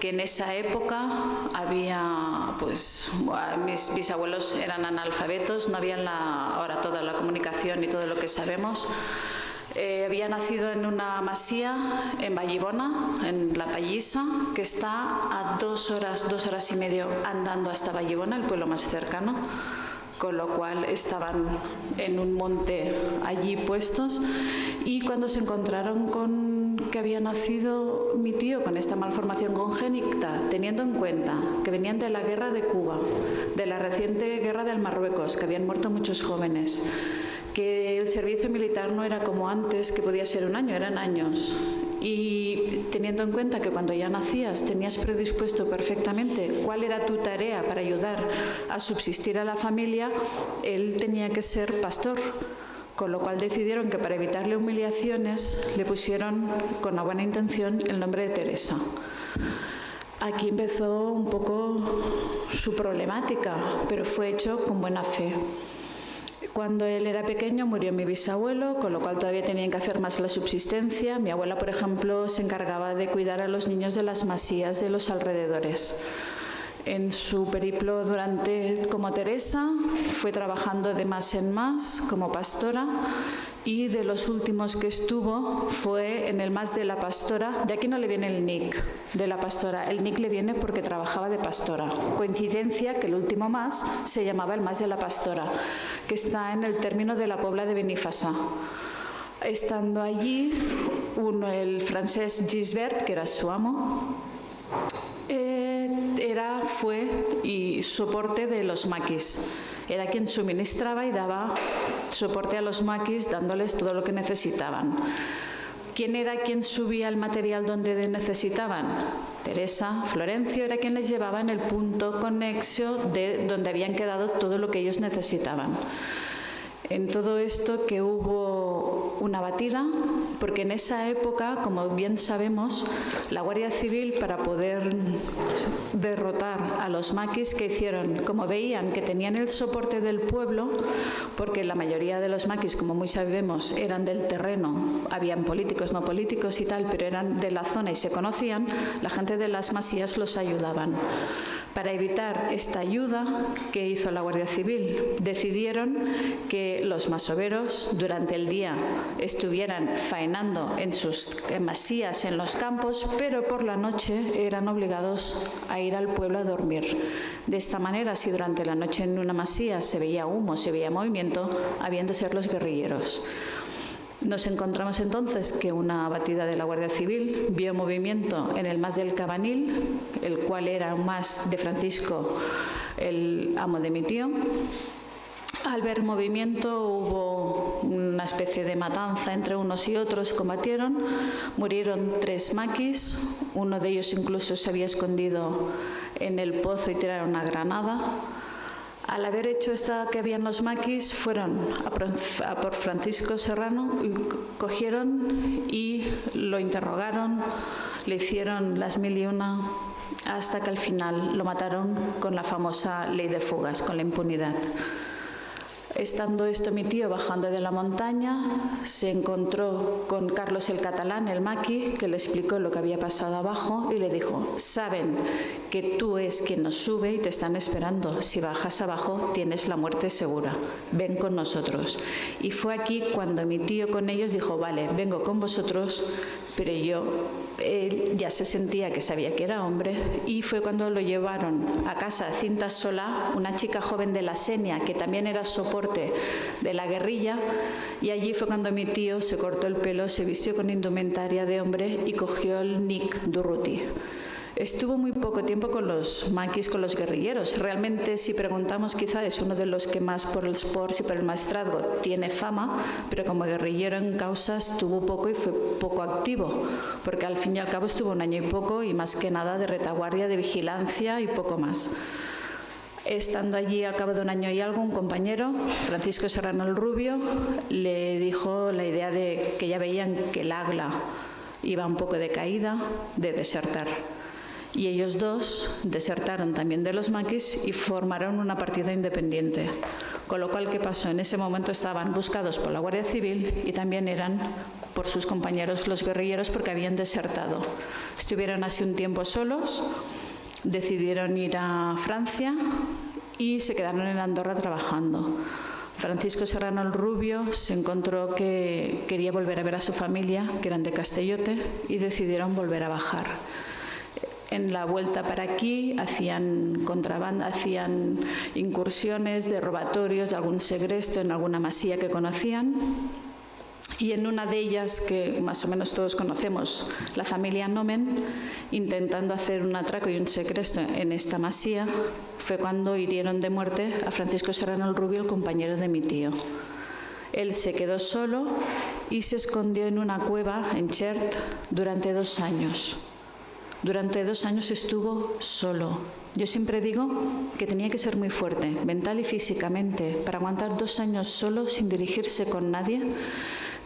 que en esa época había, pues, mis bisabuelos eran analfabetos, no había ahora toda la comunicación y todo lo que sabemos. Había nacido en una masía en Vallibona, en La Pallisa, que está a 2 horas y media andando hasta Vallibona, el pueblo más cercano, con lo cual estaban en un monte allí puestos. Y cuando se encontraron con que había nacido mi tío con esta malformación congénita, teniendo en cuenta que venían de la guerra de Cuba, de la reciente guerra del Marruecos, que habían muerto muchos jóvenes, que el servicio militar no era como antes, que podía ser 1 año, eran años. Y teniendo en cuenta que cuando ya nacías tenías predispuesto perfectamente cuál era tu tarea para ayudar a subsistir a la familia, él tenía que ser pastor. Con lo cual decidieron que para evitarle humiliaciones le pusieron, con la buena intención, el nombre de Teresa. Aquí empezó un poco su problemática, pero fue hecho con buena fe. Cuando él era pequeño murió mi bisabuelo, con lo cual todavía tenían que hacer más la subsistencia. Mi abuela, por ejemplo, se encargaba de cuidar a los niños de las masías de los alrededores. En su periplo como Teresa, fue trabajando de más en más como pastora, y de los últimos que estuvo fue en el Mas de la Pastora. De aquí no le viene el nick de la pastora, el nick le viene porque trabajaba de pastora. Coincidencia que el último Mas se llamaba el Mas de la Pastora, que está en el término de la Pobla de Benifassà. Estando allí, el francés Gisbert, que era su amo, fue y soporte de los maquis. Era quien suministraba y daba soporte a los maquis, dándoles todo lo que necesitaban. ¿Quién era quien subía el material donde necesitaban? Teresa. Florencio era quien les llevaba en el punto conexo de donde habían quedado todo lo que ellos necesitaban. En todo esto que hubo una batida, porque en esa época, como bien sabemos, la Guardia Civil, para poder derrotar a los maquis, que hicieron, como veían que tenían el soporte del pueblo, porque la mayoría de los maquis, como muy sabemos, eran del terreno, habían políticos, no políticos y tal, pero eran de la zona y se conocían, la gente de las masías los ayudaban. Para evitar esta ayuda, ¿qué hizo la Guardia Civil? Decidieron que los masoveros durante el día estuvieran faenando en sus masías, en los campos, pero por la noche eran obligados a ir al pueblo a dormir. De esta manera, si durante la noche en una masía se veía humo, se veía movimiento, habían de ser los guerrilleros. Nos encontramos entonces que una batida de la Guardia Civil vio movimiento en el Mas del Cabanil, el cual era un mas de Francisco, el amo de mi tío. Al ver movimiento hubo una especie de matanza entre unos y otros, combatieron, murieron 3 maquis, uno de ellos incluso se había escondido en el pozo y tiraron una granada. Al haber hecho esta que habían los maquis, fueron a por Francisco Serrano, y cogieron y lo interrogaron, le hicieron las 1001, hasta que al final lo mataron con la famosa ley de fugas, con la impunidad. Estando esto mi tío bajando de la montaña, se encontró con Carlos el Catalán, el maqui, que le explicó lo que había pasado abajo y le dijo: saben que tú es quien nos sube y te están esperando. Si bajas abajo tienes la muerte segura. Ven con nosotros. Y fue aquí cuando mi tío con ellos dijo: vale, vengo con vosotros, pero él ya se sentía que sabía que era hombre, y fue cuando lo llevaron a casa de Cinta Solá, una chica joven de la Senia, que también era soporte de la guerrilla, y allí fue cuando mi tío se cortó el pelo, se vistió con indumentaria de hombre y cogió el nick Durruti. Estuvo muy poco tiempo con los maquis, con los guerrilleros. Realmente, si preguntamos, quizá es uno de los que más por el sports y por el maestrazgo tiene fama, pero como guerrillero en causa estuvo poco y fue poco activo, porque al fin y al cabo estuvo 1 año y poco, y más que nada de retaguardia, de vigilancia y poco más. Estando allí al cabo de 1 año y algo, un compañero, Francisco Serrano el Rubio, le dijo la idea de que ya veían que el Agla iba un poco de caída, de desertar. Y ellos dos desertaron también de los maquis y formaron una partida independiente. Con lo cual, ¿qué pasó? En ese momento estaban buscados por la Guardia Civil y también eran por sus compañeros los guerrilleros porque habían desertado. Estuvieron así un tiempo solos, decidieron ir a Francia y se quedaron en Andorra trabajando. Francisco Serrano el Rubio se encontró que quería volver a ver a su familia, que eran de Castellote, y decidieron volver a bajar. En la vuelta para aquí hacían contrabando, hacían incursiones de robatorios, de algún segresto en alguna masía que conocían. Y en una de ellas, que más o menos todos conocemos, la familia Nomen, intentando hacer un atraco y un segresto en esta masía, fue cuando hirieron de muerte a Francisco Serrano el Rubio, el compañero de mi tío. Él se quedó solo y se escondió en una cueva en Xert durante 2 años. Durante 2 años estuvo solo. Yo siempre digo que tenía que ser muy fuerte, mental y físicamente, para aguantar 2 años solo sin dirigirse con nadie,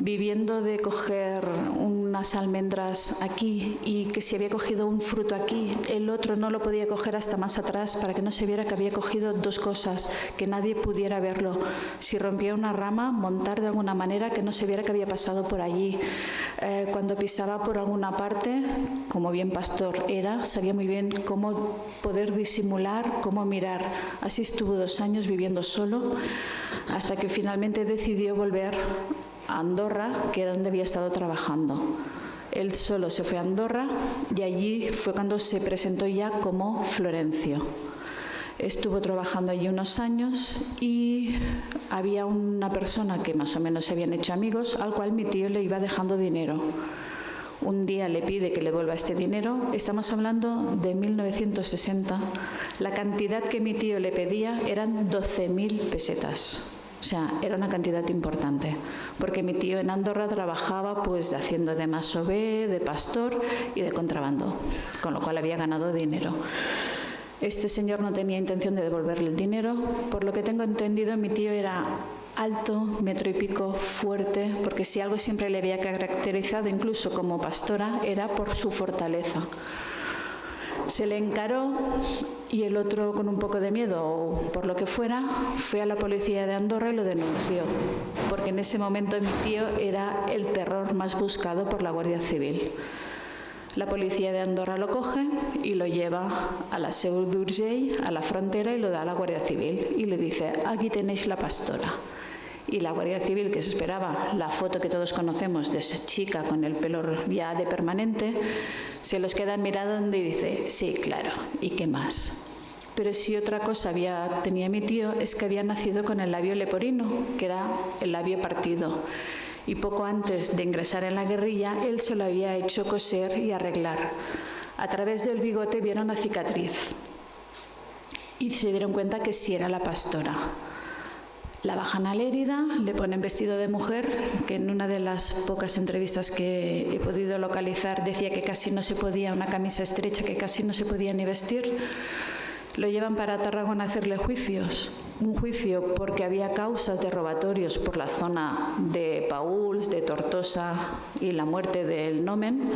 viviendo de coger unas almendras aquí y que si había cogido un fruto aquí, el otro no lo podía coger hasta más atrás para que no se viera que había cogido 2 cosas, que nadie pudiera verlo. Si rompía una rama, montar de alguna manera que no se viera que había pasado por allí. Cuando pisaba por alguna parte, como bien pastor era, sabía muy bien cómo poder disimular, cómo mirar. Así estuvo 2 años viviendo solo hasta que finalmente decidió volver a Andorra, que era donde había estado trabajando. Él solo se fue a Andorra y allí fue cuando se presentó ya como Florencio. Estuvo trabajando allí unos años y había una persona que más o menos se habían hecho amigos, al cual mi tío le iba dejando dinero. Un día le pide que le devuelva este dinero. Estamos hablando de 1960. La cantidad que mi tío le pedía eran 12.000 pesetas. O sea, era una cantidad importante, porque mi tío en Andorra trabajaba pues haciendo de masové, de pastor y de contrabando, con lo cual había ganado dinero. Este señor no tenía intención de devolverle el dinero. Por lo que tengo entendido, mi tío era alto, 1,5 metros, fuerte, porque si algo siempre le había caracterizado, incluso como pastora, era por su fortaleza. Se le encaró y el otro, con un poco de miedo o por lo que fuera, fue a la policía de Andorra y lo denunció, porque en ese momento mi tío era el terror más buscado por la Guardia Civil. La policía de Andorra lo coge y lo lleva a la Seu d'Urgell, a la frontera, y lo da a la Guardia Civil y le dice: aquí tenéis la pastora. Y la Guardia Civil, que se esperaba la foto que todos conocemos de esa chica con el pelo ya de permanente, se los queda mirando y dice: sí, claro, ¿y qué más? Pero si otra cosa tenía mi tío, es que había nacido con el labio leporino, que era el labio partido. Y poco antes de ingresar en la guerrilla, él se lo había hecho coser y arreglar. A través del bigote vieron la cicatriz y se dieron cuenta que sí era la pastora. La bajan a Lérida, le ponen vestido de mujer, que en una de las pocas entrevistas que he podido localizar decía que casi no se podía, una camisa estrecha que casi no se podía ni vestir. Lo llevan para Tarragona a hacerle juicios. Un juicio porque había causas de robatorios por la zona de Pauls, de Tortosa y la muerte del Nomen,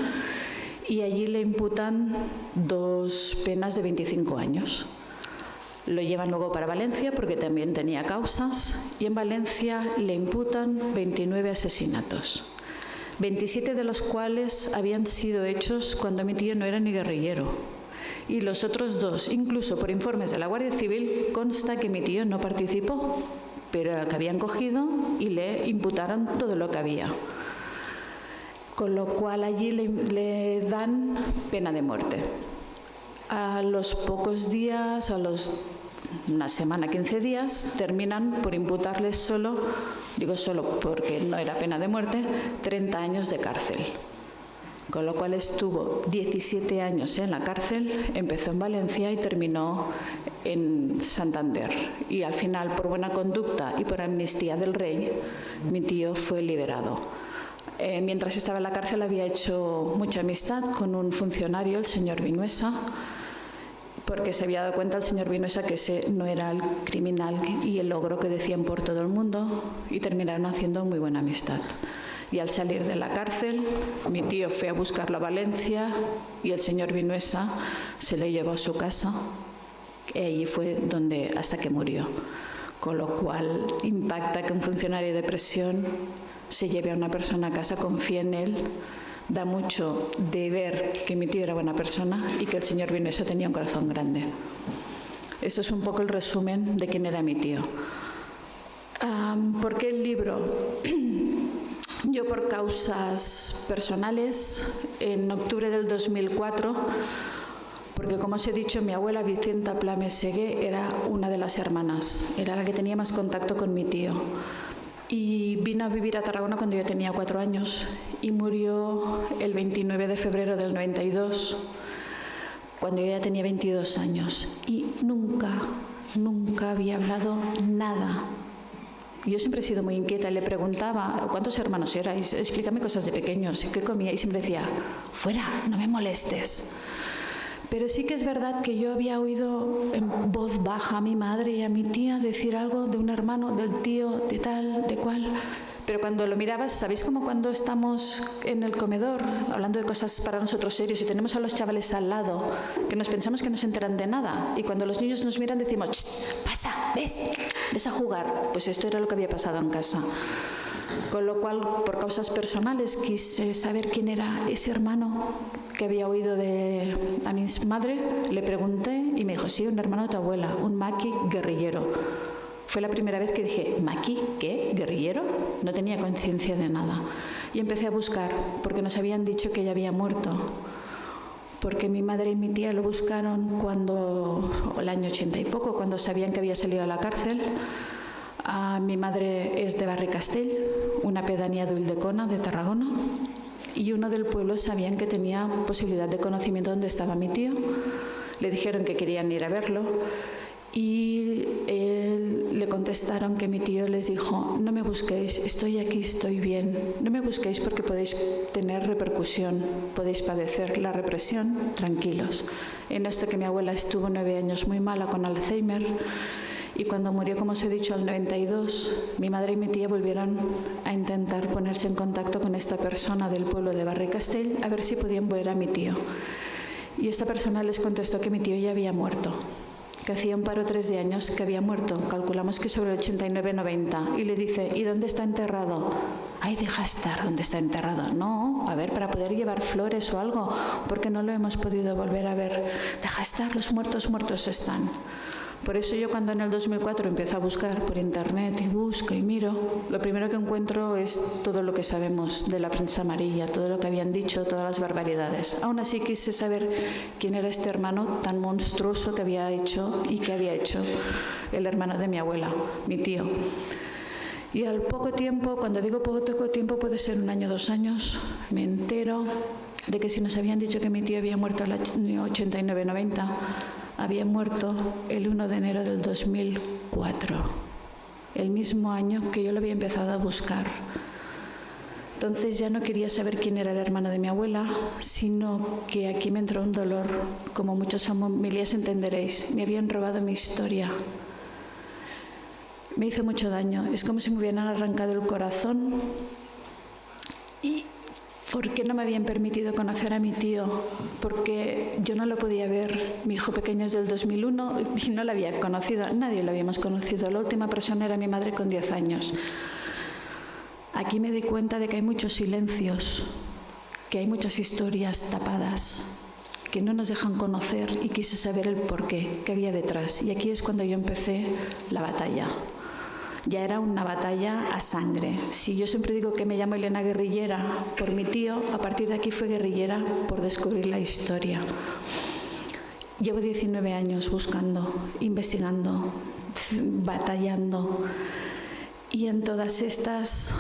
y allí le imputan 2 penas de 25 años. Lo llevan luego para Valencia porque también tenía causas, y en Valencia le imputan 29 asesinatos, 27 de los cuales habían sido hechos cuando mi tío no era ni guerrillero. Y los otros 2, incluso por informes de la Guardia Civil, consta que mi tío no participó, pero era el que habían cogido y le imputaron todo lo que había. Con lo cual allí le dan pena de muerte. A los pocos días, una semana, 15 días, terminan por imputarles solo, digo solo porque no era pena de muerte, 30 años de cárcel. Con lo cual estuvo 17 años en la cárcel, empezó en Valencia y terminó en Santander. Y al final, por buena conducta y por amnistía del rey, mi tío fue liberado. Mientras estaba en la cárcel había hecho mucha amistad con un funcionario, el señor Vinuesa, porque se había dado cuenta el señor Vinuesa que ese no era el criminal y el logro que decían por todo el mundo, y terminaron haciendo muy buena amistad. Y al salir de la cárcel, mi tío fue a buscarlo a Valencia y el señor Vinuesa se le llevó a su casa, y allí fue hasta que murió. Con lo cual impacta que un funcionario de prisión se lleve a una persona a casa, confíe en él, da mucho de ver que mi tío era buena persona y que el señor Vinuesa tenía un corazón grande. Eso es un poco el resumen de quién era mi tío. ¿Por qué el libro? Yo, por causas personales, en octubre del 2004, porque como os he dicho, mi abuela Vicenta Pla Meseguer era una de las hermanas, era la que tenía más contacto con mi tío. Y vino a vivir a Tarragona cuando yo tenía 4 años y murió el 29 de febrero del 92, cuando yo ya tenía 22 años. Y nunca había hablado nada. Yo siempre he sido muy inquieta y le preguntaba, ¿cuántos hermanos erais? Explícame cosas de pequeños, ¿qué comía? Y siempre decía, fuera, no me molestes. Pero sí que es verdad que yo había oído en voz baja a mi madre y a mi tía decir algo de un hermano, del tío, de tal, de cual. Pero cuando lo mirabas, ¿sabéis como cuando estamos en el comedor hablando de cosas para nosotros serios y tenemos a los chavales al lado, que nos pensamos que no se enteran de nada? Y cuando los niños nos miran decimos, pasa, ves a jugar. Pues esto era lo que había pasado en casa. Con lo cual, por causas personales, quise saber quién era ese hermano que había oído a mi madre. Le pregunté y me dijo, sí, un hermano de tu abuela, un maqui guerrillero. Fue la primera vez que dije, ¿maqui? ¿Qué? ¿Guerrillero? No tenía conciencia de nada. Y empecé a buscar, porque nos habían dicho que ella había muerto. Porque mi madre y mi tía lo buscaron el año 80 y poco, cuando sabían que había salido a la cárcel. Mi madre es de Barricastell, una pedanía de Ulldecona, de Tarragona, y uno del pueblo sabían que tenía posibilidad de conocimiento dónde estaba mi tío. Le dijeron que querían ir a verlo y le contestaron que mi tío les dijo, no me busquéis, estoy aquí, estoy bien, no me busquéis porque podéis tener repercusión, podéis padecer la represión, tranquilos. En esto que mi abuela estuvo 9 años muy mala con Alzheimer. Y cuando murió, como os he dicho, al 92, mi madre y mi tía volvieron a intentar ponerse en contacto con esta persona del pueblo de Barricastell a ver si podían ver a mi tío. Y esta persona les contestó que mi tío ya había muerto, que hacía un par o 3 de años que había muerto, calculamos que sobre el 89-90. Y le dice, ¿y dónde está enterrado? Ay, deja estar, ¿dónde está enterrado? No, a ver, para poder llevar flores o algo, porque no lo hemos podido volver a ver. Deja estar, los muertos están. Por eso yo cuando en el 2004 empiezo a buscar por internet y busco y miro, lo primero que encuentro es todo lo que sabemos de la prensa amarilla, todo lo que habían dicho, todas las barbaridades. Aún así quise saber quién era este hermano tan monstruoso que había hecho el hermano de mi abuela, mi tío. Y al poco tiempo, cuando digo poco tiempo puede ser 1 año, 2 años, me entero de que si nos habían dicho que mi tío había muerto en el año 89-90, había muerto el 1 de enero del 2004, el mismo año que yo lo había empezado a buscar. Entonces ya no quería saber quién era el hermano de mi abuela, sino que aquí me entró un dolor, como muchas familias entenderéis. Me habían robado mi historia. Me hizo mucho daño, es como si me hubieran arrancado el corazón. ¿Y por qué no me habían permitido conocer a mi tío? Porque yo no lo podía ver. Mi hijo pequeño es del 2001 y no lo había conocido. Nadie lo habíamos conocido. La última persona era mi madre con 10 años. Aquí me di cuenta de que hay muchos silencios, que hay muchas historias tapadas, que no nos dejan conocer, y quise saber el porqué, qué había detrás. Y aquí es cuando yo empecé la batalla. Ya era una batalla a sangre. Si yo siempre digo que me llamo Elena Guerrillera por mi tío, a partir de aquí fue guerrillera por descubrir la historia. Llevo 19 años buscando, investigando, batallando. Y en todas estas,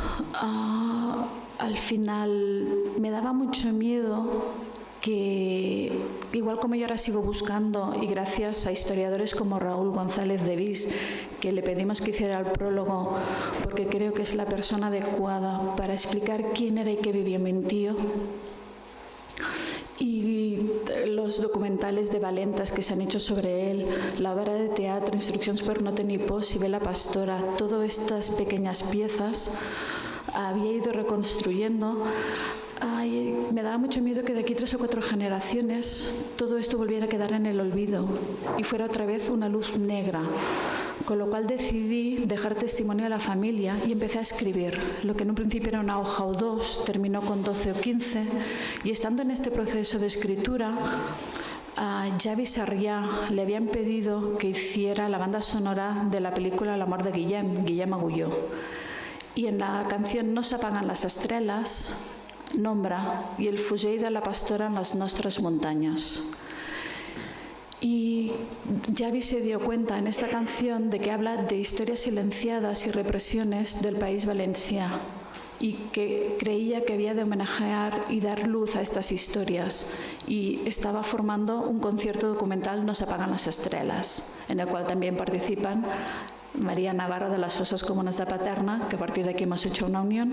al final me daba mucho miedo que, igual como yo ahora sigo buscando, y gracias a historiadores como Raúl González de Vis, que le pedimos que hiciera el prólogo, porque creo que es la persona adecuada para explicar quién era y qué vivía mi tío, y los documentales de Valentas que se han hecho sobre él, la obra de teatro, Instruccions per no tenir por, si ve la pastora, todas estas pequeñas piezas había ido reconstruyendo. Me daba mucho miedo que de aquí 3 o 4 generaciones todo esto volviera a quedar en el olvido y fuera otra vez una luz negra, con lo cual decidí dejar testimonio a la familia y empecé a escribir. Lo que en un principio era una hoja o dos, terminó con 12 o 15, y estando en este proceso de escritura, a Javi Sarrià le habían pedido que hiciera la banda sonora de la película L'amor de Guillem Agulló. Y en la canción No s'apaguen les estrelles nombra «I el fusell de la pastora en les nostres muntanyes». Y Javi se dio cuenta en esta canción de que habla de historias silenciadas y represiones del país valencià, y que creía que había de homenajear y dar luz a estas historias, y estaba formando un concierto documental No s'apaguen les estrelles, en el cual también participan María Navarro de las Fosas Comunes de Paterna, que a partir de aquí hemos hecho una unión,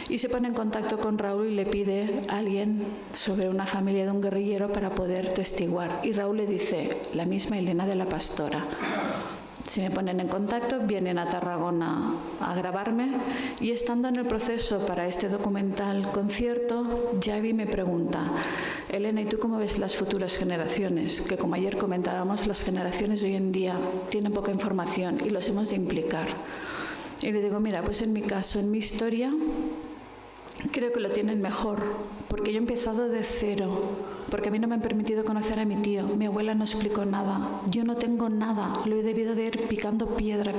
y se pone en contacto con Raúl y le pide a alguien sobre una familia de un guerrillero para poder testiguar. Y Raúl le dice, la misma Elena de la Pastora. Se me ponen en contacto, vienen a Tarragona a grabarme, y estando en el proceso para este documental concierto, Javi me pregunta, Elena, ¿y tú cómo ves las futuras generaciones? Que como ayer comentábamos, las generaciones de hoy en día tienen poca información y los hemos de implicar. Y le digo, mira, pues en mi caso, en mi historia, creo que lo tienen mejor, porque yo he empezado de cero, porque a mí no me han permitido conocer a mi tío, mi abuela no explicó nada, yo no tengo nada, lo he debido de ir picando piedra,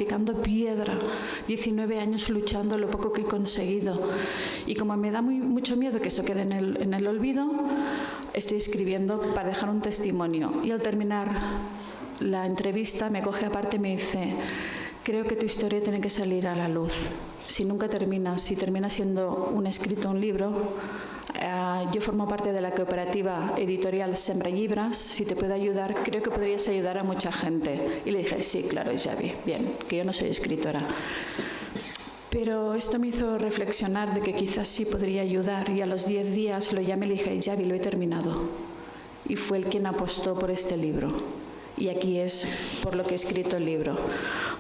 19 años luchando lo poco que he conseguido. Y como me da mucho miedo que esto quede en el olvido, estoy escribiendo para dejar un testimonio. Y al terminar la entrevista me coge aparte y me dice, creo que tu historia tiene que salir a la luz. Si nunca terminas, si termina siendo un escrito, un libro, yo formo parte de la cooperativa editorial Sembra Llibres, si te puedo ayudar, creo que podrías ayudar a mucha gente. Y le dije, sí, claro, Javi, bien, que yo no soy escritora. Pero esto me hizo reflexionar de que quizás sí podría ayudar, y a los 10 días lo llamé y le dije, Javi, lo he terminado. Y fue él quien apostó por este libro. Y aquí es por lo que he escrito el libro.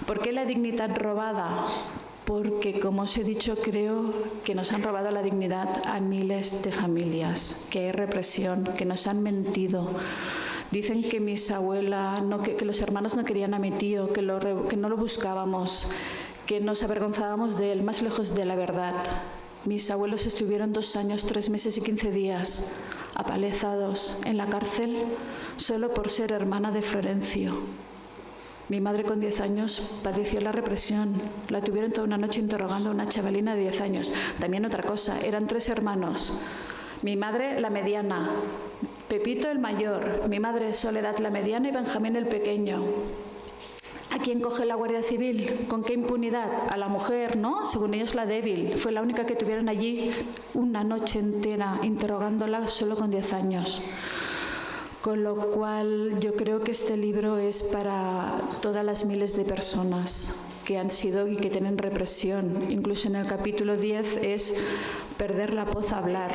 ¿Por qué la dignidad robada? Porque, como os he dicho, creo que nos han robado la dignidad a miles de familias, que hay represión, que nos han mentido. Dicen que mis abuelas, que los hermanos no querían a mi tío, que no lo buscábamos, que nos avergonzábamos de él, más lejos de la verdad. Mis abuelos estuvieron 2 años, 3 meses y 15 días apalezados en la cárcel solo por ser hermana de Florencio. Mi madre con 10 años padeció la represión. La tuvieron toda una noche interrogando a una chavalina de 10 años. También otra cosa, eran 3 hermanos. Mi madre, la mediana, Pepito el mayor, mi madre Soledad la mediana y Benjamín el pequeño. ¿A quién coge la Guardia Civil? ¿Con qué impunidad? A la mujer, ¿no? Según ellos la débil. Fue la única que tuvieron allí una noche entera interrogándola solo con 10 años. Con lo cual yo creo que este libro es para todas las miles de personas que han sido y que tienen represión. Incluso en el capítulo 10 es perder la voz a hablar.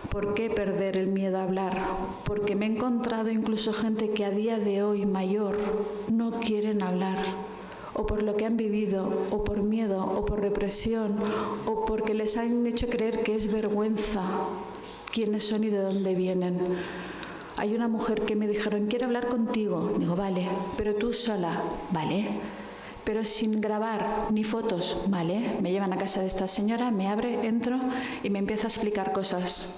¿Por qué perder el miedo a hablar? Porque me he encontrado incluso gente que a día de hoy, mayor, no quieren hablar. O por lo que han vivido, o por miedo, o por represión, o porque les han hecho creer que es vergüenza quiénes son y de dónde vienen. Hay una mujer que me dijeron, quiero hablar contigo. Digo, vale, pero tú sola. Vale, pero sin grabar ni fotos. Vale, me llevan a casa de esta señora, me abre, entro y me empieza a explicar cosas.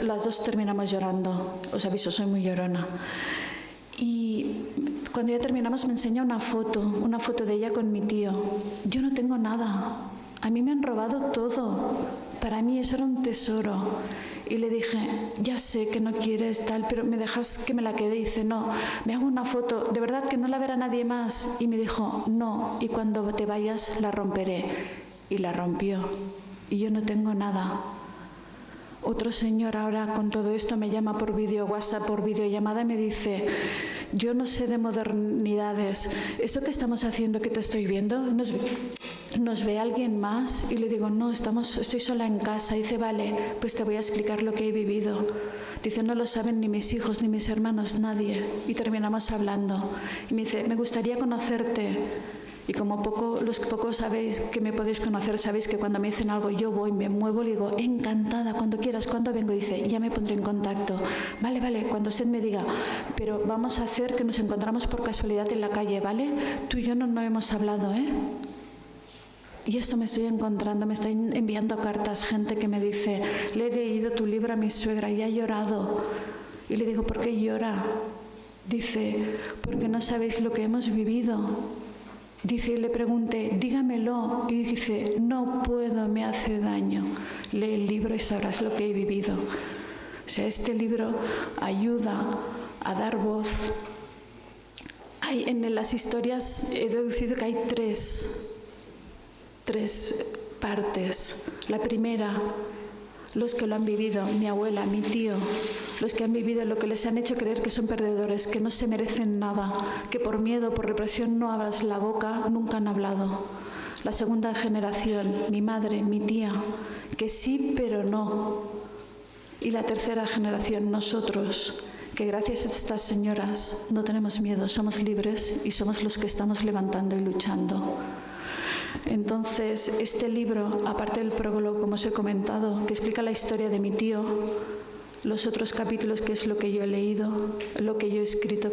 Las dos terminamos llorando. Os aviso, soy muy llorona. Y cuando ya terminamos me enseña una foto de ella con mi tío. Yo no tengo nada. A mí me han robado todo. Para mí eso era un tesoro. Y le dije, ya sé que no quieres tal, pero ¿me dejas que me la quede? Y dice, no, me hago una foto, de verdad que no la verá nadie más. Y me dijo, no, y cuando te vayas la romperé. Y la rompió. Y yo no tengo nada. Otro señor ahora con todo esto me llama por vídeo WhatsApp, por videollamada y me dice, yo no sé de modernidades, ¿esto que estamos haciendo, que te estoy viendo, nos ve alguien más? Y le digo, no, estoy sola en casa. Y dice, vale, pues te voy a explicar lo que he vivido. Dice, no lo saben ni mis hijos, ni mis hermanos, nadie. Y terminamos hablando. Y me dice, me gustaría conocerte. Y como los pocos sabéis que me podéis conocer, sabéis que cuando me dicen algo yo voy, me muevo, le digo, encantada, cuando quieras, ¿cuándo vengo? Y dice, ya me pondré en contacto. Vale, cuando usted me diga, pero vamos a hacer que nos encontramos por casualidad en la calle, ¿vale? Tú y yo no hemos hablado, ¿eh? Y esto me estoy encontrando, me están enviando cartas, gente que me dice, le he leído tu libro a mi suegra y ha llorado. Y le digo, ¿por qué llora? Dice, porque no sabéis lo que hemos vivido. Dice, le pregunté, dígamelo. Y dice, no puedo, me hace daño. Lee el libro y sabrás lo que he vivido. O sea, este libro ayuda a dar voz. En las historias he deducido que hay tres partes. La primera, los que lo han vivido, mi abuela, mi tío, los que han vivido lo que les han hecho creer que son perdedores, que no se merecen nada, que por miedo, por represión no abras la boca, nunca han hablado. La segunda generación, mi madre, mi tía, que sí pero no. Y la tercera generación, nosotros, que gracias a estas señoras no tenemos miedo, somos libres y somos los que estamos levantando y luchando. Entonces, este libro, aparte del prólogo, como os he comentado, que explica la historia de mi tío, los otros capítulos, que es lo que yo he leído, lo que yo he escrito,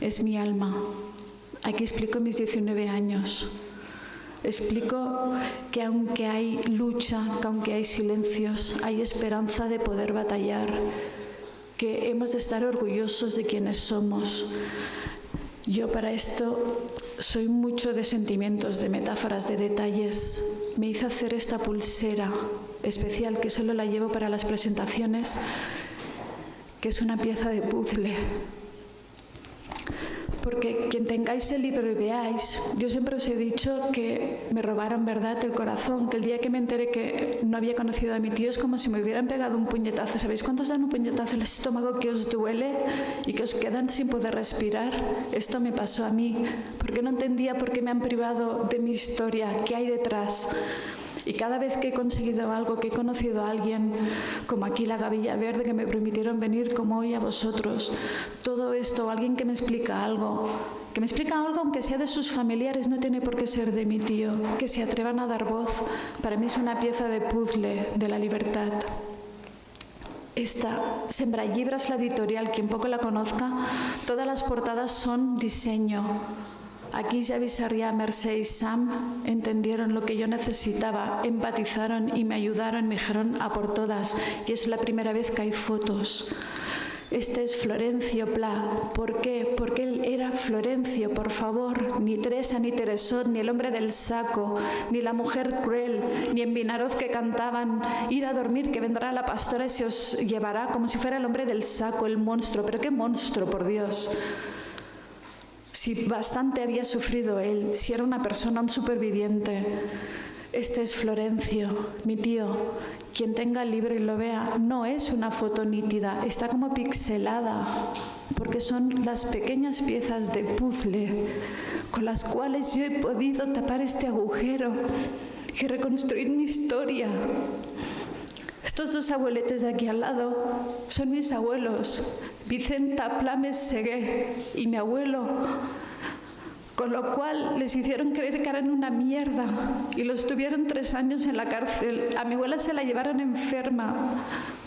es mi alma. Aquí explico mis 19 años. Explico que aunque hay lucha, que aunque hay silencios, hay esperanza de poder batallar, que hemos de estar orgullosos de quienes somos. Yo para esto soy mucho de sentimientos, de metáforas, de detalles. Me hice hacer esta pulsera especial que solo la llevo para las presentaciones, que es una pieza de puzzle. Porque quien tengáis el libro y veáis, yo siempre os he dicho que me robaron, ¿verdad?, el corazón, que el día que me enteré que no había conocido a mi tío es como si me hubieran pegado un puñetazo. ¿Sabéis cuántos dan un puñetazo en el estómago que os duele y que os quedan sin poder respirar? Esto me pasó a mí, porque no entendía por qué me han privado de mi historia, qué hay detrás. Y cada vez que he conseguido algo, que he conocido a alguien, como aquí la Gavilla Verde, que me permitieron venir, como hoy a vosotros, todo esto, alguien que me explica algo aunque sea de sus familiares, no tiene por qué ser de mi tío, que se atrevan a dar voz, para mí es una pieza de puzzle de la libertad. Esta, Sembrallibras, la editorial, quien poco la conozca, todas las portadas son diseño. Aquí Xavi Sarrià, Mercè y Sam entendieron lo que yo necesitaba, empatizaron y me ayudaron, me dijeron a por todas. Y es la primera vez que hay fotos. Este es Florencio Pla. ¿Por qué? Porque él era Florencio, por favor. Ni Teresa, ni Teresot, ni el hombre del saco, ni la mujer cruel, ni en Vinaroz que cantaban ir a dormir, que vendrá la pastora y se os llevará, como si fuera el hombre del saco, el monstruo. ¿Pero qué monstruo, por Dios? Si bastante había sufrido él, si era una persona, un superviviente. Este es Florencio, mi tío. Quien tenga el libro y lo vea, no es una foto nítida, está como pixelada, porque son las pequeñas piezas de puzzle con las cuales yo he podido tapar este agujero y reconstruir mi historia. Estos dos abueletes de aquí al lado son mis abuelos, Vicenta Plames Segué y mi abuelo, con lo cual les hicieron creer que eran una mierda y los tuvieron 3 años en la cárcel. A mi abuela se la llevaron enferma,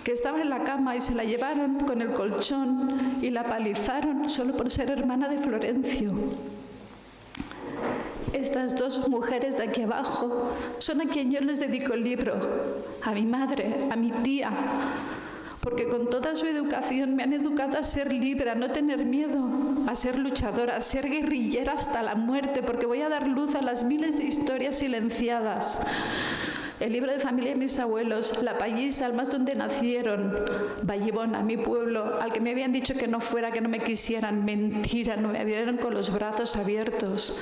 que estaba en la cama, y se la llevaron con el colchón y la palizaron solo por ser hermana de Florencio. Estas dos mujeres de aquí abajo son a quien yo les dedico el libro, a mi madre, a mi tía, porque con toda su educación me han educado a ser libre, a no tener miedo, a ser luchadora, a ser guerrillera hasta la muerte, porque voy a dar luz a las miles de historias silenciadas. El libro de familia de mis abuelos, La Pallisa, el más donde nacieron, Vallibona, mi pueblo, al que me habían dicho que no fuera, que no me quisieran. Mentira, no me vieron con los brazos abiertos.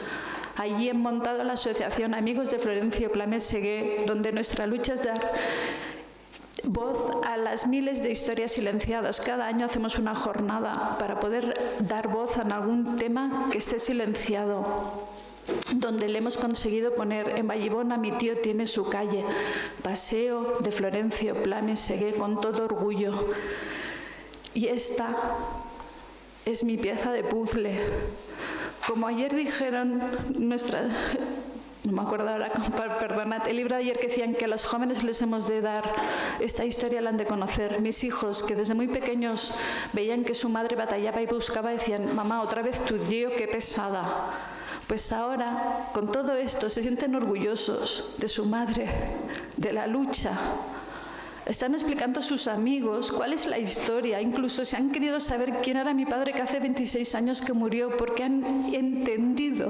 Allí he montado la asociación Amigos de Florencio Plames Segué, donde nuestra lucha es dar voz a las miles de historias silenciadas. Cada año hacemos una jornada para poder dar voz a algún tema que esté silenciado, donde le hemos conseguido poner en Vallibona, mi tío tiene su calle, Paseo de Florencio Plames Segué, con todo orgullo. Y esta es mi pieza de puzzle, Como ayer dijeron no me acuerdo ahora, perdonad, el libro de ayer que decían que a los jóvenes les hemos de dar, esta historia la han de conocer. Mis hijos, que desde muy pequeños veían que su madre batallaba y buscaba, decían, mamá, otra vez tu lío, qué pesada. Pues ahora, con todo esto, se sienten orgullosos de su madre, de la lucha. Están explicando a sus amigos cuál es la historia. Incluso se han querido saber quién era mi padre, que hace 26 años que murió, porque han entendido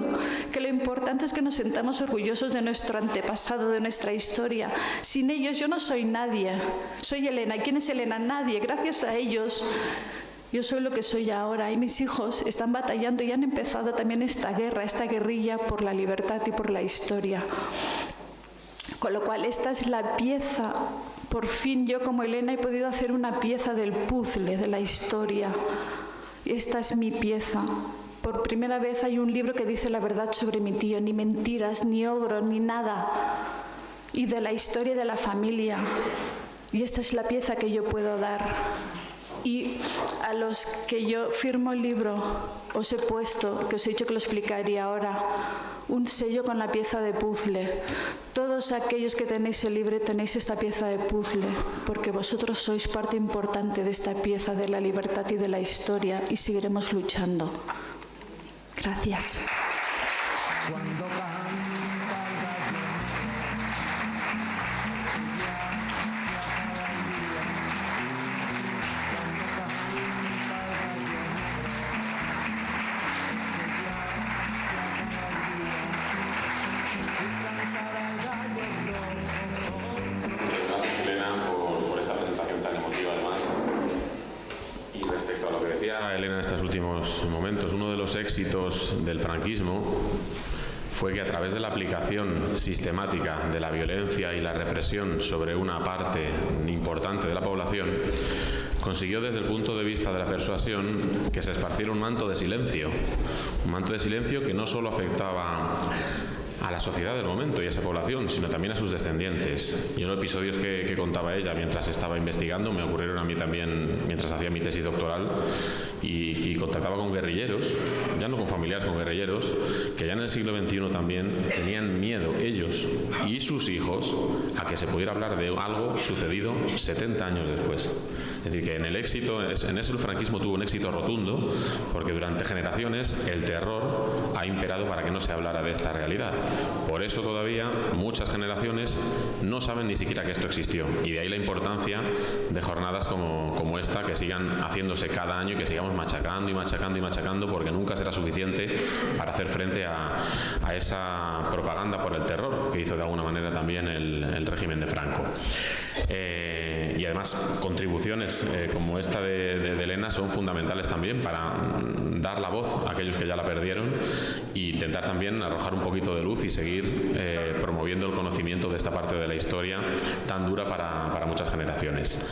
que lo importante es que nos sentamos orgullosos de nuestro antepasado, de nuestra historia. Sin ellos yo no soy nadie. Soy Elena. ¿Quién es Elena? Nadie. Gracias a ellos yo soy lo que soy ahora. Y mis hijos están batallando y han empezado también esta guerra, esta guerrilla por la libertad y por la historia. Con lo cual esta es la pieza. Por fin yo como Elena he podido hacer una pieza del puzzle de la historia. Esta es mi pieza. Por primera vez hay un libro que dice la verdad sobre mi tío, ni mentiras, ni ogro, ni nada. Y de la historia de la familia. Y esta es la pieza que yo puedo dar. Y a los que yo firmo el libro, os he puesto, que os he dicho que lo explicaría ahora, un sello con la pieza de puzzle. Todos aquellos que tenéis el libro tenéis esta pieza de puzzle, porque vosotros sois parte importante de esta pieza de la libertad y de la historia, y seguiremos luchando. Gracias. Elena, en estos últimos momentos, uno de los éxitos del franquismo fue que a través de la aplicación sistemática de la violencia y la represión sobre una parte importante de la población, consiguió desde el punto de vista de la persuasión que se esparciera un manto de silencio que no solo afectaba a la sociedad del momento y a esa población, sino también a sus descendientes. Y los episodios que contaba ella mientras estaba investigando me ocurrieron a mí también mientras hacía mi tesis doctoral y contactaba con guerrilleros, ya no con familiares, con guerrilleros, que ya en el siglo XXI también tenían miedo, ellos y sus hijos, a que se pudiera hablar de algo sucedido 70 años después. Es decir, que en el éxito, en eso el franquismo tuvo un éxito rotundo, porque durante generaciones el terror ha imperado para que no se hablara de esta realidad. Por eso todavía muchas generaciones no saben ni siquiera que esto existió, y de ahí la importancia de jornadas como esta, que sigan haciéndose cada año y que sigamos machacando y machacando y machacando, porque nunca será suficiente para hacer frente a esa propaganda por el terror que hizo de alguna manera también el régimen de Franco. Y además contribuciones como esta de Elena son fundamentales también para dar la voz a aquellos que ya la perdieron e intentar también arrojar un poquito de luz y seguir promoviendo el conocimiento de esta parte de la historia tan dura para muchas generaciones.